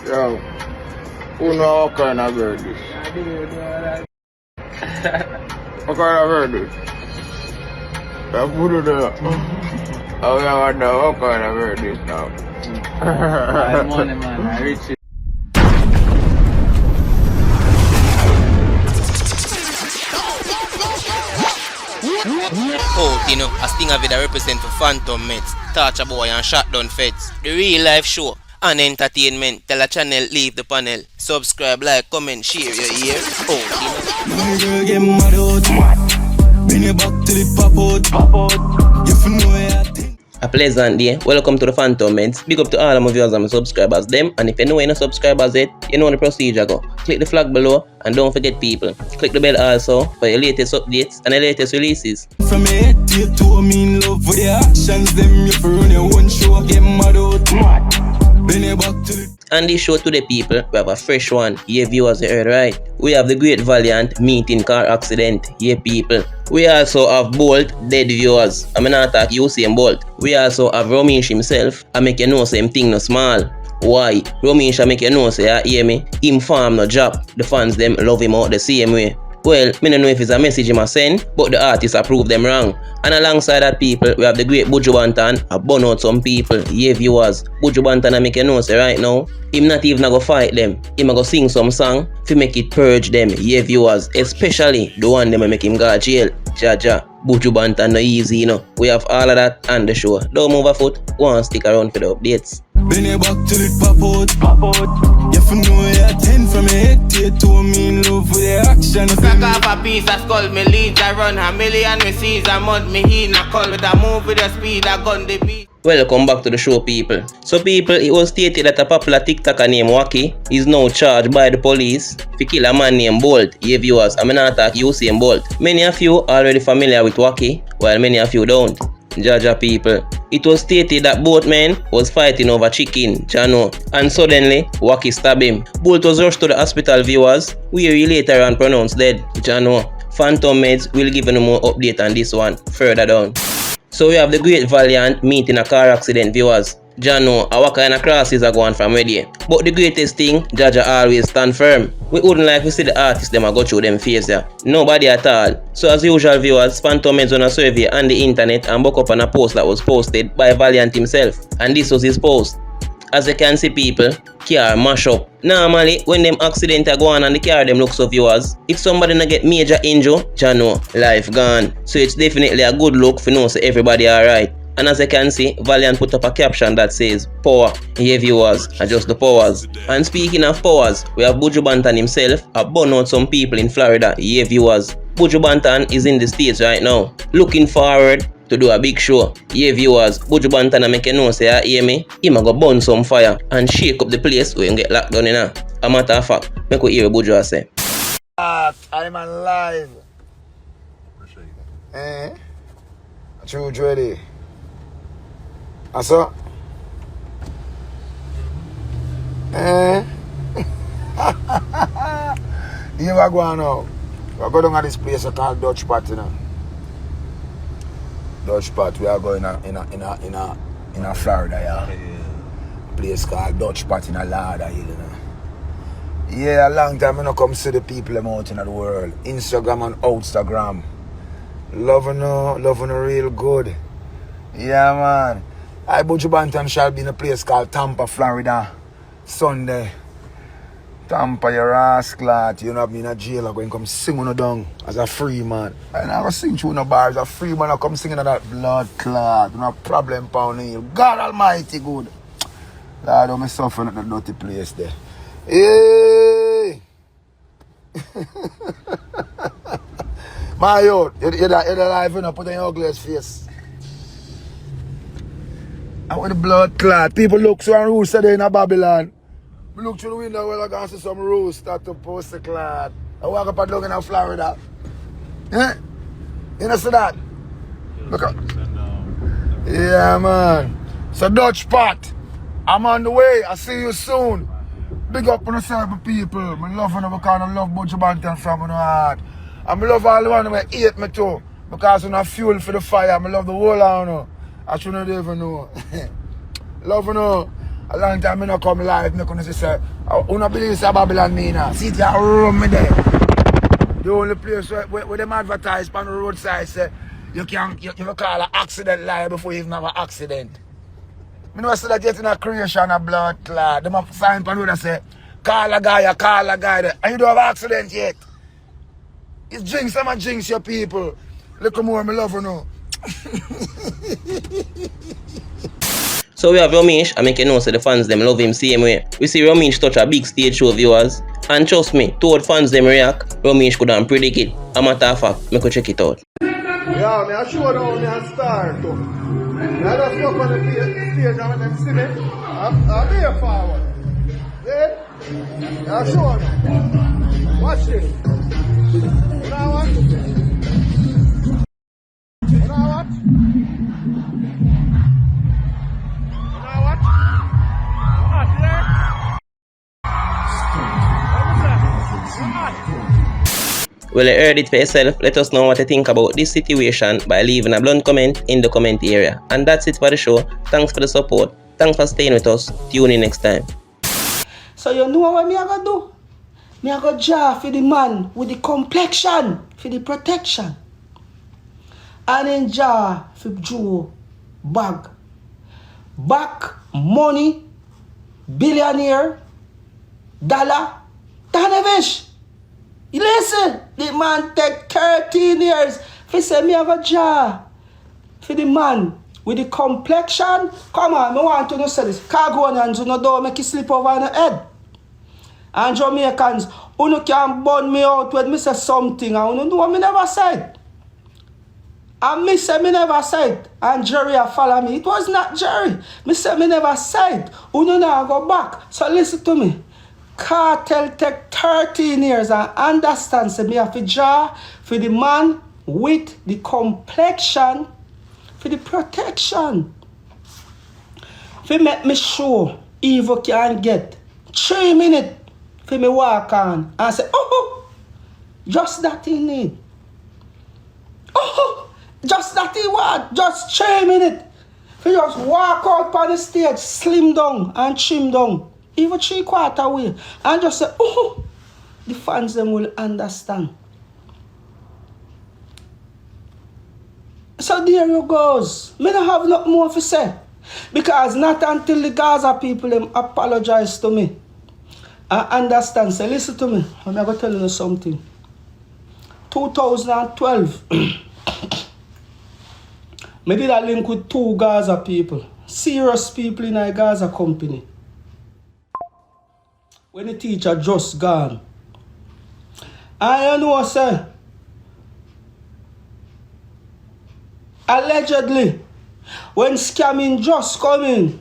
Yo, who know what kind of bird this? What kind of bird this? That's Buju there. I wonder what kind of bird this now. Money, man, I reach it. Oh, you know, a sting of it that represent for Phantom Meds, Torture Boy and Shotdown Feds. The real life show and entertainment. Tell a channel, leave the panel. Subscribe, like, comment, share your ear. Oh, you know. My girl get mad out. Bring it back to the pop out. You feel know where I think. A pleasant day. Welcome to the Phantom Meds. Big up to all of my viewers and my subscribers them. And if you know you're not subscribers yet, you know the procedure go. Click the flag below and don't forget people. Click the bell also for your latest updates and the latest releases. From your head to your toe, me in love with the actions. Them you for run your own show. Get mad out. Bring it back to the. And this show to the people, we have a fresh one. Yeah, viewers, you heard right. We have the great Valiant meeting car accident. Yeah, people. We also have Bolt dead viewers. I mean not talk Usain Bolt. We also have Romeich himself. I make you know same thing no small. Why? Romeich I make you know say hear me. Him farm no job. The fans them love him out the same way. Well, me don't know if it's a message him a send, but the artists approve them wrong. And alongside that people, we have the great Buju Banton, a burn out some people, yeah viewers. Buju Banton I make you know say right now, him not even go fight them. Him a go sing some song, to make it purge them, yeah viewers. Especially the one them make him go to jail. Jaja, Buju Banton no easy, you know. We have all of that and the show. Don't move a foot, go and stick around for the updates. Bring it back to the pop out. You feel know where I tend from your head to your toe. Me in love with the action. Crack off a piece of skull, me leads I run a million, me sees a mud, me heal a call with a move with the speed, I gun the beat. Welcome back to the show people. So people, it was stated that a popular TikToker named WICKKEDD is now charged by the police to kill a man named Bolt. Yeah viewers, I mean attack Usain Bolt. Many of you are already familiar with WICKKEDD, while many of you don't. Jaja people. It was stated that both men was fighting over chicken, Jano, and suddenly WICKKEDD stabbed him. Bolt was rushed to the hospital viewers, where he later on pronounced dead, Jano. Phantom Meds will give you more update on this one further down. So we have the great Valiant meeting a car accident viewers. Jano, our kind of crosses are going from ready. But the greatest thing, Jaja always stand firm. We wouldn't like to see the artists them a go through them face there. Nobody at all. So as usual viewers, Phantom Meds on a survey on the internet and book up on a post that was posted by Valiant himself. And this was his post. As you can see people, car mash up. Normally, when them accident are going on the car them look so viewers, if somebody not get major injury, Jano, life gone. So it's definitely a good look for know so everybody alright. And as you can see, Valiant put up a caption that says, power, yeah viewers, adjust the powers. And speaking of powers, we have Buju Banton himself, a burn out some people in Florida, yeah viewers. Buju Banton is in the States right now, looking forward to do a big show. Yeah viewers, Buju Banton I make you know say hear me, him a go burn some fire and shake up the place where you get locked down in a. A matter of fact, make we hear Buju say. I'm alive. True ready. Asa? You ever go on now? We're going to this place called Dutch Pot, you know. Dutch Pot, we are going in a Florida, yeah. Place called Dutch Pot in a Lauder, you know. Yeah, a long time I don't come see the people out in the world. Instagram and Instagram. Loving her real good. Yeah, man. I Buju Banton shall be in a place called Tampa, Florida, Sunday. Tampa, your ass clot. You know, me in a jail. I'm going to come sing on a dung as a free man. And I'm going to sing through no bar as a free man. I come singing on that blood clot. No problem, pound in you. God Almighty good. Lord, I'm suffering at that dirty place there. Hey! My youth, you're alive, you know, put on your ugliest face. And with the blood clot, people look so and roost today in Babylon. I look through the window where I can see some roost start to post the clot. I walk up and look in Florida. Eh? You know see that? Look up. Yeah man. So Dutch Pot, I'm on the way. I see you soon. Big up on yourself people. I love you because I love Buju Banton from my heart. And I love all the one who hate me too. Because I'm not fuel for the fire. I love the whole of you. I shouldn't even know. Love you know. A long time I no come live, I couldn't say, who no believe it's a Babylon me now? See it a room me there. The only place where them advertise on the roadside say, you can call an accident lie before you even have an accident. I know I say that yet in a creation of blood clot. Them have sign on the road and say, call a guy there. And you don't have an accident yet. It's jinx, I'm a jinx your people. Look more me love you now. So we have Romeich, and make you know so the fans them love him same way. We see Romeich touch a big stage show viewers, and trust me, towards fans them react, Romeich could have predict it. A matter of fact, me could check it out. Yeah, me I show down me a star too. Me I just go up on the stage and when them see me, I'm there forward. See? I show them. Watch this. You know what? You know what? Well, you heard it for yourself. Let us know what you think about this situation by leaving a blunt comment in the comment area. And that's it for the show. Thanks for the support. Thanks for staying with us. Tune in next time. So you know what me I gonna do? Me I gonna draw for the man with the complexion, for the protection. And then draw for Buju bag. Back money, billionaire, dollar, Tanavish. You listen, the man take 13 years. He say me have a jar for the man with the complexion. Come on, I want to know say this. Cagonians, you know, don't make you slip over on the head. And Jamaicans, you can burn me out when me say something and you know what me never said. And me say me never said. And Jerry follow me. It was not Jerry. Me say me never said. You know now go back. So listen to me. Cartel take 13 years and understand say me have to draw for the man with the complexion for the protection. For make me sure evil can get 3 minutes for me walk on and say, oh, just that he need. Oh, just that he want. Just 3 minutes. For just walk out on the stage, slim down and trim down. Even 3/4 way. And just say, oh, the fans them will understand. So there you goes. Me don't have nothing more to say. Because not until the Gaza people them apologize to me. I understand. So listen to me. I'm going to tell you something. 2012. I did a link with 2 Gaza people. Serious people in a Gaza company. When the teacher just gone. I know say allegedly when scamming just come in,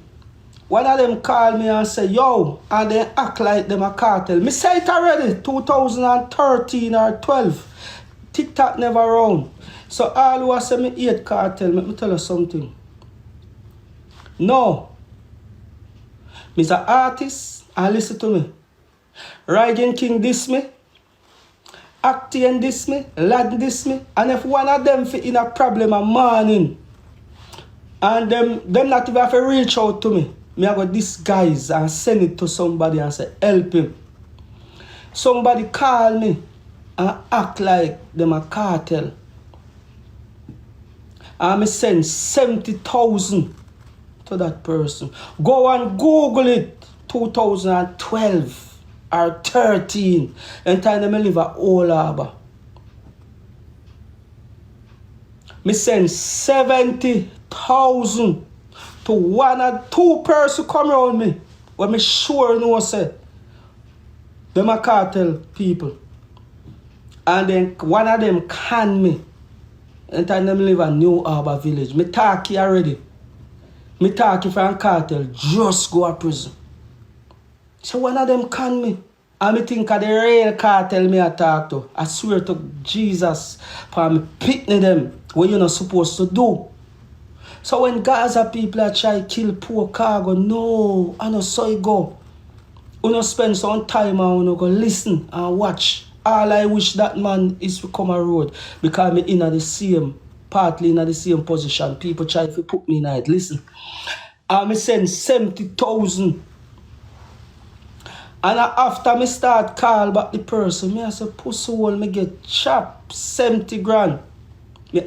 one of them call me and say, yo, and they act like them a cartel. Me say it already, 2013 or 12. TikTok never wrong. So all who say me hate cartel, let me tell you something. No. Me's an artist and listen to me. Ryan King diss me, Actian diss me, Lad diss me, and if one of them fit in a problem a morning, and them not even have to reach out to me, I go disguise and send it to somebody and say, help him. Somebody call me and act like them a cartel. And I send 70,000 to that person. Go and Google it, 2012. Or 13, and time them live at Old Harbour. Me send 70,000 to 1 or 2 person come around me. When me sure know say them a cartel people. And then one of them can me. And time them live at New Harbour village. Me talk here already. Me talk if I'm cartel, just go to prison. So one of them can me. And me think of the real cartel me I talk to. I swear to Jesus, for me picking them what you're not supposed to do. So when Gaza people are try to kill poor cargo, no, I know so it go. You know spend some time and you go listen and watch. All I wish that man is to come a road because me in the same, partly in the same position. People try to put me in it. Listen. and me send 70,000. And after me start call back the person, me I say pussy hole me get chop 70 grand. Me